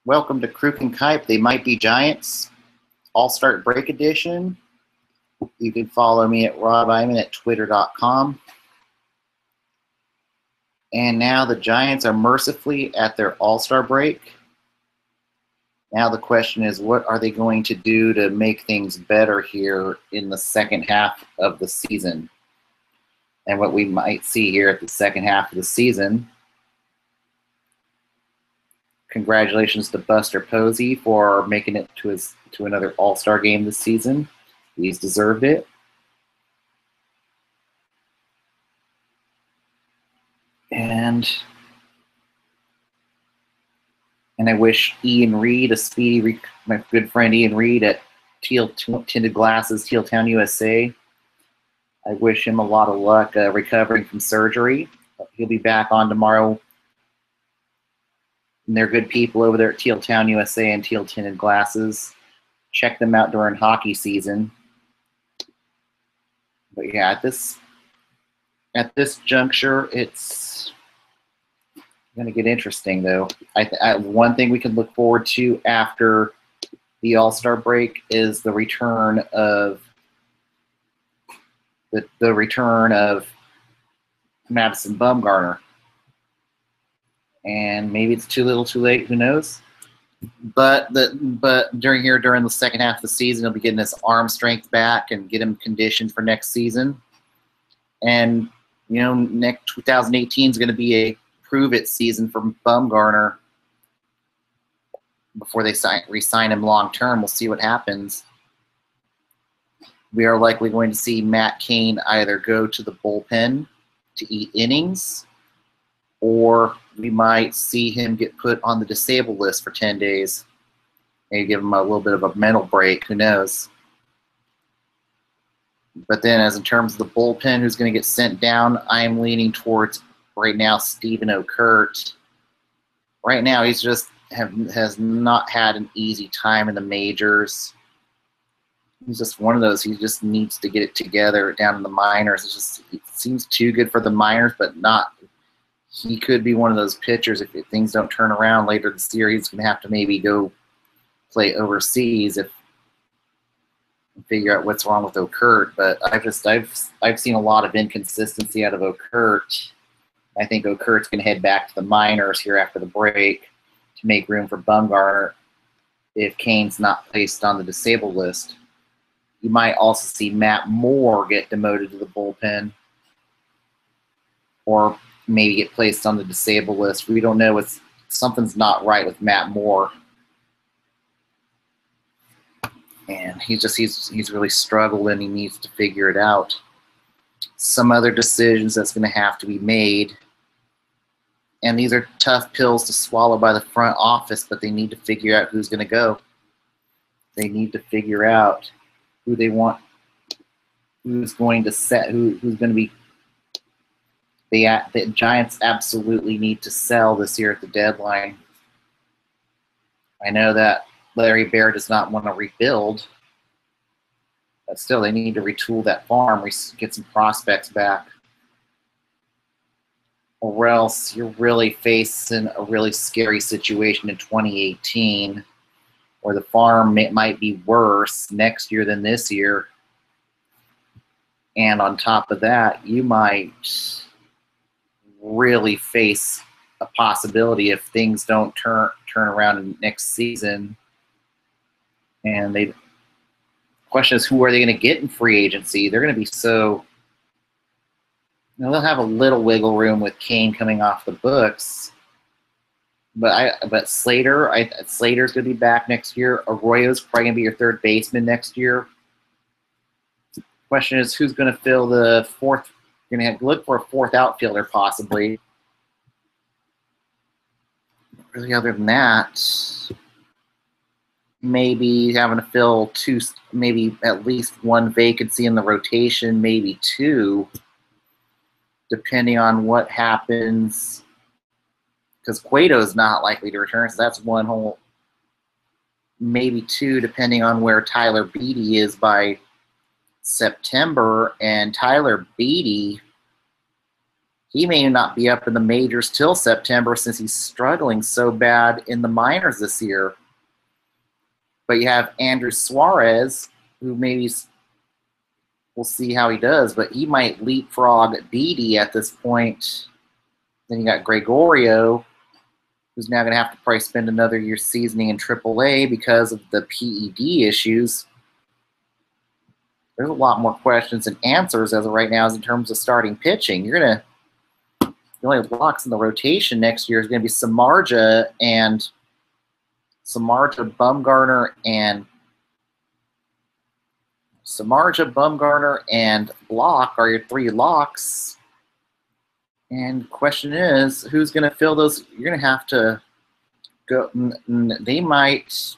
Welcome to Kruk and Kuip. They Might Be Giants All-Start Break Edition. You can follow me at RobIman at twitter.com. And now the Giants are mercifully at their All-Star break. Now the question is, what are they going to do to make things better here in the second half of the season? And what we might see here at the second half of the season. Congratulations to Buster Posey for making it to another All-Star game this season. He's deserved it. And I wish Ian Reed my good friend Ian Reed at Teal Tinted Glasses, Teal Town, USA. I wish him a lot of luck recovering from surgery. He'll be back on tomorrow. And they're good people over there at Teal Town, USA and Teal Tinted Glasses. Check them out during hockey season. But yeah, at this juncture, it's going to get interesting, though. One thing we can look forward to after the All-Star break is the return of the return of Madison Bumgarner. And maybe it's too little, too late. Who knows? But during the second half of the season, he'll be getting his arm strength back and get him conditioned for next season. And next 2018 is going to be a prove-it season for Bumgarner before they re-sign him long-term. We'll see what happens. We are likely going to see Matt Cain either go to the bullpen to eat innings, or we might see him get put on the disabled list for 10 days. Maybe give him a little bit of a mental break. Who knows? But then as in terms of the bullpen, who's going to get sent down, I am leaning towards, right now, Stephen Okert. Right now, he's just has not had an easy time in the majors. He's just one of those. He just needs to get it together down in the minors. It seems too good for the minors, but not. He could be one of those pitchers if things don't turn around later this year. He's going to have to maybe go play overseas and figure out what's wrong with Okert. But I've seen a lot of inconsistency out of Okert. I think Okert's going to head back to the minors here after the break to make room for Bumgarner if Cain's not placed on the disabled list. You might also see Matt Moore get demoted to the bullpen, or maybe get placed on the disabled list. We don't know. Something's not right with Matt Moore, and he's really struggled, and he needs to figure it out. Some other decisions that's going to have to be made, and these are tough pills to swallow by the front office, but they need to figure out who's going to go. They need to figure out who they want, who's going to set, who's going to be. The Giants absolutely need to sell this year at the deadline. I know that Larry Baer does not want to rebuild, but still they need to retool that farm, get some prospects back, or else you're really facing a really scary situation in 2018 where the farm might be worse next year than this year. And on top of that, you might really face a possibility if things don't turn around in next season. And the question is, who are they going to get in free agency? They're going to be so, they'll have a little wiggle room with Cain coming off the books. But Slater's going to be back next year. Arroyo's probably going to be your third baseman next year. Question is, who's going to fill the fourth? You're going to have to look for a fourth outfielder, possibly. Really, other than that, maybe having to fill maybe at least one vacancy in the rotation, maybe two, depending on what happens. Because Cueto's not likely to return, so that's one whole, maybe two, depending on where Tyler Beede is by September. And Tyler Beede he may not be up in the majors till September since he's struggling so bad in the minors this year. But you have Andrew Suarez, who maybe we'll see how he does, but he might leapfrog Beatty at this point. Then you got Gregorio, who's now going to have to probably spend another year seasoning in AAA because of the PED issues. There's a lot more questions and answers as of right now as in terms of starting pitching. The only locks in the rotation next year is going to be Samardzija, Bumgarner, and Block are your 3 locks. And the question is, who's going to fill those? You're going to have to go. They might.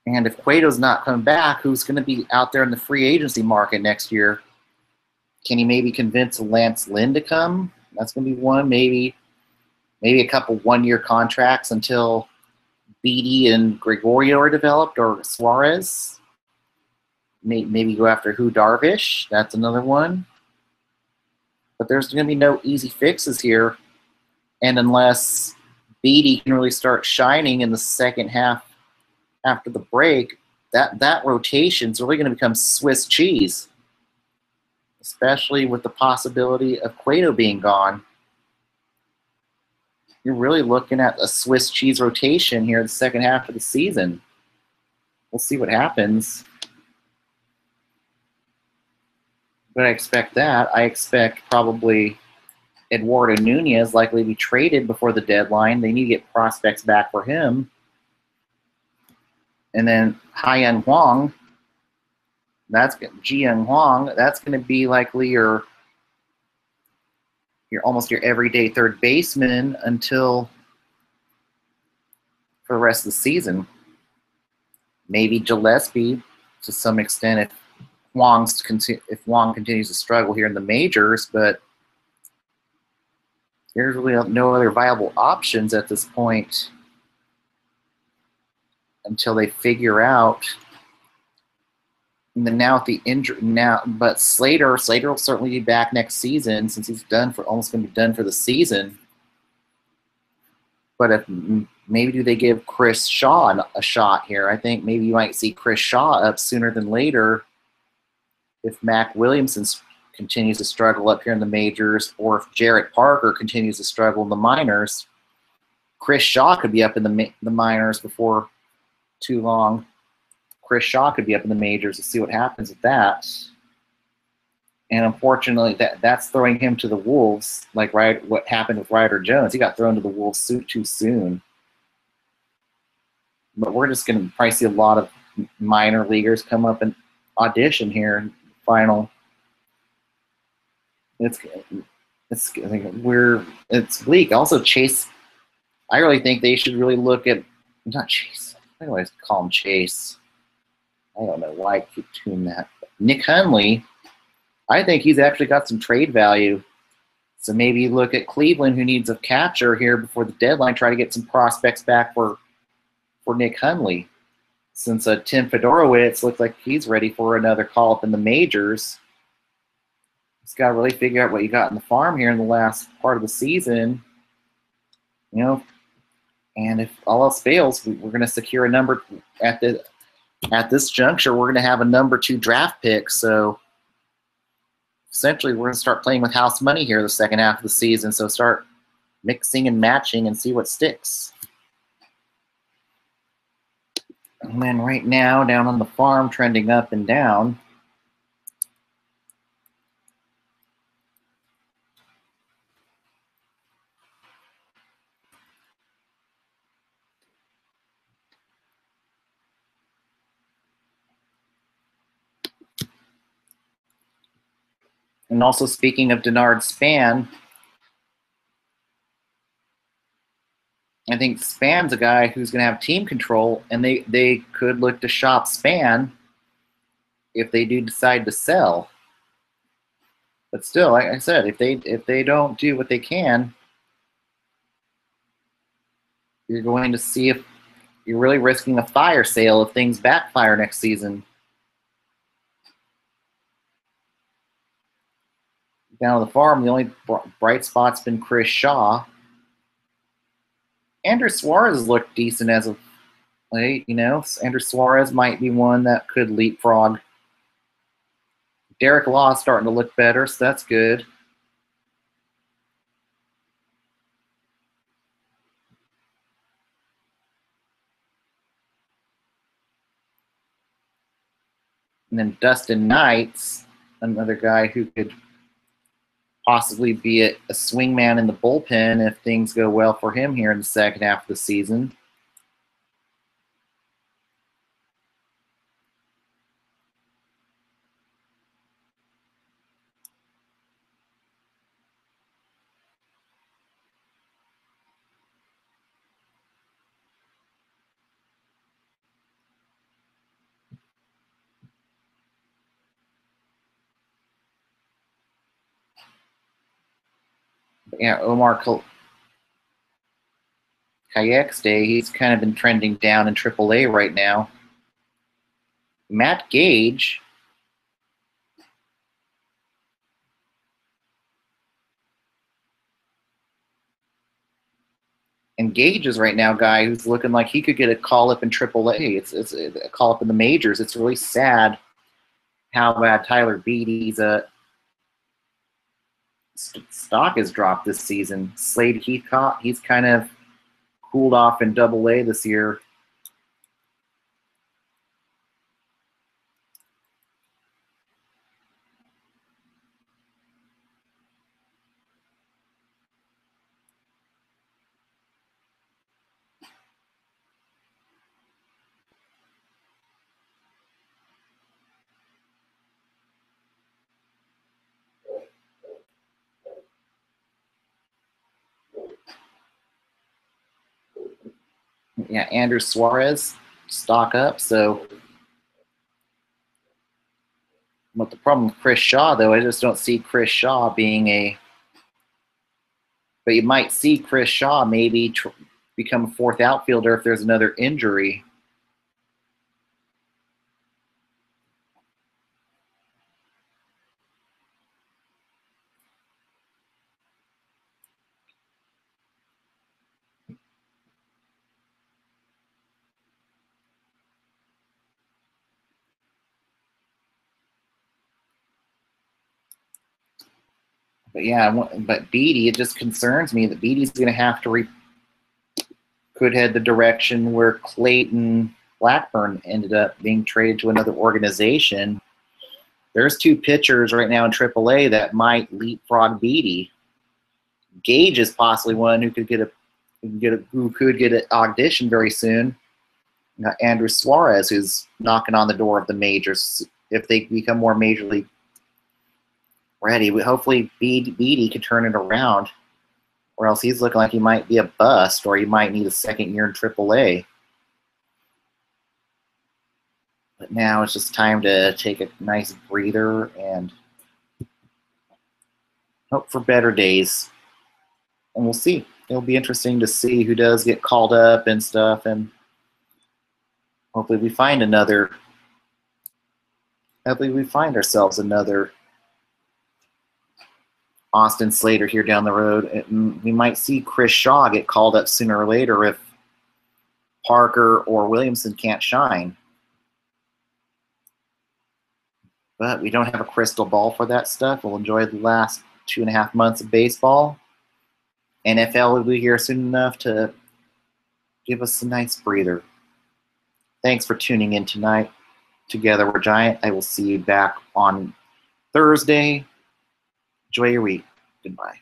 And if Cueto's not coming back, who's going to be out there in the free agency market next year? Can he maybe convince Lance Lynn to come? That's going to be one. Maybe a couple one-year contracts until Beatty and Gregorio are developed, or Suarez. Maybe go after Darvish. That's another one. But there's going to be no easy fixes here. And unless Beatty can really start shining in the second half after the break, that rotation's really going to become Swiss cheese, especially with the possibility of Cueto being gone. You're really looking at a Swiss cheese rotation here in the second half of the season. We'll see what happens. But I expect that. I expect probably Eduardo Nunez likely to be traded before the deadline. They need to get prospects back for him. And then Ji-Young Hwang, that's going to be likely your almost your everyday third baseman for the rest of the season. Maybe Gillespie to some extent if Hwang continues to struggle here in the majors, but there's really no other viable options at this point until they figure out. And then now with the injury but Slater will certainly be back next season since he's almost going to be done for the season. But if maybe do they give Chris Shaw a shot here? I think maybe you might see Chris Shaw up sooner than later if Mac Williamson continues to struggle up here in the majors, or if Jarrett Parker continues to struggle in the minors. Chris Shaw could be up in the minors before too long. Chris Shaw could be up in the majors to see what happens with that. And unfortunately, that's throwing him to the Wolves, like what happened with Ryder Jones. He got thrown to the Wolves too soon. But we're just going to probably see a lot of minor leaguers come up and audition here in the final. It's bleak. Also, Chase, I really think they should really look at, not Chase, I always call him Chase. I don't know why I keep doing that. Nick Hundley, I think he's actually got some trade value. So maybe look at Cleveland, who needs a catcher here before the deadline, try to get some prospects back for Nick Hundley. Since Tim Fedorowicz looks like he's ready for another call-up in the majors. He's got to really figure out what you got in the farm here in the last part of the season. And if all else fails, we're going to secure a number at this juncture. We're going to have a number 2 draft pick. So essentially, we're going to start playing with house money here the second half of the season. So start mixing and matching and see what sticks. And then right now, down on the farm, trending up and down. And also, speaking of Denard Span, I think Span's a guy who's going to have team control, and they could look to shop Span if they do decide to sell. But still, like I said, if they don't do what they can, you're going to see if you're really risking a fire sale if things backfire next season. Down on the farm, the only bright spot's been Chris Shaw. Andrew Suarez looked decent as of late, you know. Andrew Suarez might be one that could leapfrog. Derek Law is starting to look better, so that's good. And then Dustin Knight's another guy who could possibly be a swing man in the bullpen if things go well for him here in the second half of the season. But yeah, Omar Kayexte, he's kind of been trending down in AAA right now. Matt Gage, and Gage is right now a guy who's looking like he could get a call-up in AAA. It's a call-up in the majors. It's really sad how bad Tyler Beatty's stock has dropped this season. Slade Heathcock, he's kind of cooled off in AA this year. Yeah, Andrew Suarez, stock up. So, but the problem with Chris Shaw, though, I just don't see Chris Shaw being a. But you might see Chris Shaw maybe become a fourth outfielder if there's another injury. But yeah, but Beatty, it just concerns me that Beatty's going to have to could head the direction where Clayton Blackburn ended up being traded to another organization. There's two pitchers right now in AAA that might leapfrog Beatty. Gage is possibly one who could get an audition very soon. Andrew Suarez, who's knocking on the door of the majors. If they become more major league ready, hopefully Beatty can turn it around, or else he's looking like he might be a bust, or he might need a second year in AAA. But now it's just time to take a nice breather and hope for better days. And we'll see. It'll be interesting to see who does get called up and stuff, and hopefully we find ourselves another Austin Slater here down the road. We might see Chris Shaw get called up sooner or later if Parker or Williamson can't shine. But we don't have a crystal ball for that stuff. We'll enjoy the last 2.5 months of baseball. NFL will be here soon enough to give us a nice breather. Thanks for tuning in tonight. Together we're Giant. I will see you back on Thursday. Enjoy your week. Goodbye.